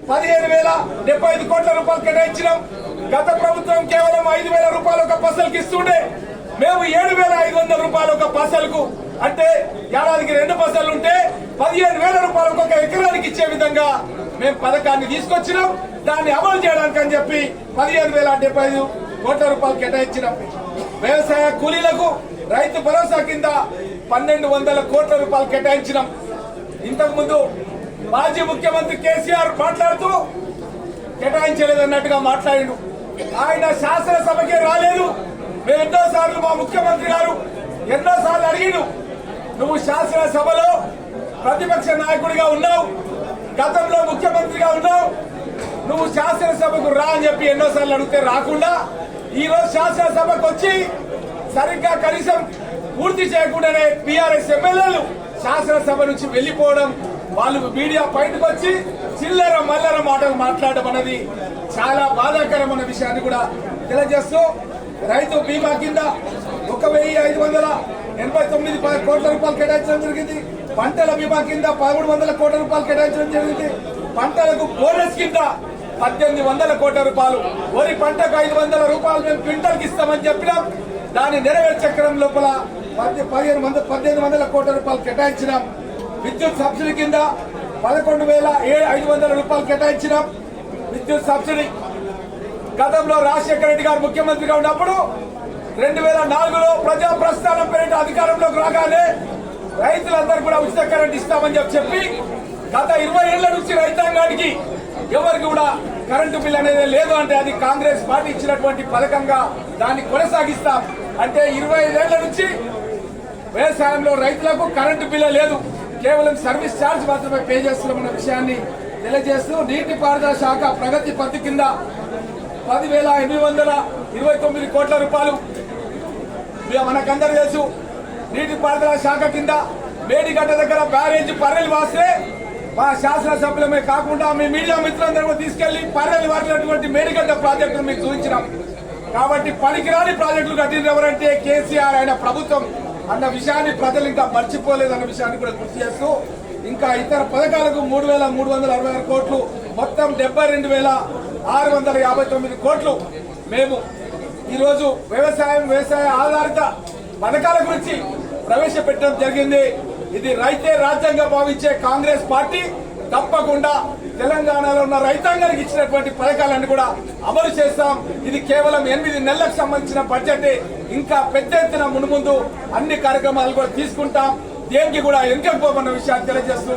15,075 కోట్ల రూపాయలు కేటాయించినాం. గత ప్రభుత్వం కేవలం 5,000 రూపాయలు ఒక పసల్కి ఇస్తుండే, మేము 7,500 రూపాయలు ఒక పసల్కు, అంటే ఏడాదికి 2 పసలు ఉంటే 15,000 రూపాయలు ఒక ఎకరానికి ఇచ్చే విధంగా మేము పథకాన్ని తీసుకొచ్చినాం. దాన్ని అమలు చేయడానికి అని చెప్పి 15,075 కోట్ల రూపాయలు కేటాయించినాం. వ్యవసాయ కూలీలకు రైతు భరోసా కింద 1,200 కోట్ల రూపాయలు కేటాయించినాం. ఇంతకు ముందు మాజీ ముఖ్యమంత్రి కేసీఆర్ మాట్లాడుతూ కేటాయించలేదన్నట్టుగా మాట్లాడిండు. ఆయన శాసనసభకే రాలేదు. మేము ఎన్నోసార్లు మా ముఖ్యమంత్రి గారు ఎన్నోసార్లు అడిగిను, నువ్వు శాసనసభలో ప్రతిపక్ష నాయకుడిగా ఉన్నావు, గతంలో ముఖ్యమంత్రిగా ఉన్నావు, నువ్వు శాసనసభకు రా అని చెప్పి ఎన్నోసార్లు అడిగితే రాకుండా ఈ రోజు శాసనసభకు వచ్చి సరిగ్గా కనీసం పూర్తి చేయకుండానే టీఆర్ఎస్ ఎమ్మెల్యేలు శాసనసభ నుంచి వెళ్లిపోవడం, వాళ్ళు మీడియా బయటకు వచ్చి చిల్లర మల్లర మాటలు మాట్లాడడం అనేది చాలా బాధాకరమైన విషయాన్ని కూడా తెలియజేస్తూ, రైతు బీమా కింద 1,589 కోట్ల రూపాయలు కేటాయించడం జరిగింది. పంటల బీమా కింద 1,300 కోట్ల రూపాయలు కేటాయించడం జరిగింది. పంటలకు బోనస్ కింద 1,800 కోట్ల రూపాయలు, వరి పంటకు 500 రూపాయలు మేము క్వింటల్కి ఇస్తామని చెప్పినాం. దాని నెరవేర్చే క్రమం లోపల 1,800 కోట్ల రూపాయలు కేటాయించినాం. విద్యుత్ సబ్సిడీ కింద 11,500 రూపాయలు కేటాయించినాం. విద్యుత్ సబ్సిడీ గతంలో రాజశేఖర రెడ్డి గారు ముఖ్యమంత్రిగా ఉన్నప్పుడు 2004లో ప్రజా ప్రస్థానం పేరిట అధికారంలోకి రాగానే రైతులందరూ కూడా ఉచిత కరెంట్ ఇస్తామని చెప్పి గత 20 ఏళ్ల నుంచి రైతాంగానికి ఎవరికి కూడా కరెంటు బిల్ అనేది లేదు. అంటే అది కాంగ్రెస్ పార్టీ ఇచ్చినటువంటి పథకంగా దాన్ని కొనసాగిస్తాం. అంటే 25 ఏళ్ల నుంచి వ్యవసాయంలో రైతులకు కరెంటు బిల్ లేదు, కేవలం సర్వీస్ ఛార్జ్ మాత్రమే పే చేస్తున్నామన్న విషయాన్ని తెలియజేస్తూ, నీటిపారుదల శాఖ ప్రగతి పథకం కింద 10,829 కోట్ల రూపాయలు మనకందరూ తెలుసు. నీటిపారుదల శాఖ కింద మేడిగడ్డ దగ్గర బ్యారేజ్ పర్రెలు వాస్తే మా శాసనసభ్యులమే కాకుండా మీ మీడియా మిత్రులందరూ తీసుకెళ్లి పర్రెలు వారినటువంటి మేడిగడ్డ ప్రాజెక్టును మీకు చూపించినాం. కాబట్టి పనికిరాని ప్రాజెక్టులు కట్టింది ఎవరంటే కేసీఆర్ ఆయన ప్రభుత్వం అన్న విషయాన్ని ప్రజలు ఇంకా మర్చిపోలేదన్న విషయాన్ని కూడా గుర్తు చేస్తూ, ఇంకా ఇతర పథకాలకు 3,366 కోట్లు, మొత్తం 72,659 కోట్లు మేము ఈరోజు వ్యవసాయ ఆధారిత పథకాల గురించి ప్రవేశపెట్టడం జరిగింది. ఇది రైతే రాజ్యాంగ భావించే కాంగ్రెస్ పార్టీ తప్పకుండా తెలంగాణలో ఉన్న రైతాంగానికి ఇచ్చినటువంటి పథకాలను కూడా అమలు చేస్తాం. ఇది కేవలం 8 నెలలకు సంబంధించిన బడ్జెట్. ఇంకా పెద్ద ఎత్తున మునుముందు అన్ని కార్యక్రమాలు కూడా తీసుకుంటాం. దేనికి కూడా వెనుకపోమన్న విషయాన్ని తెలియజేస్తూ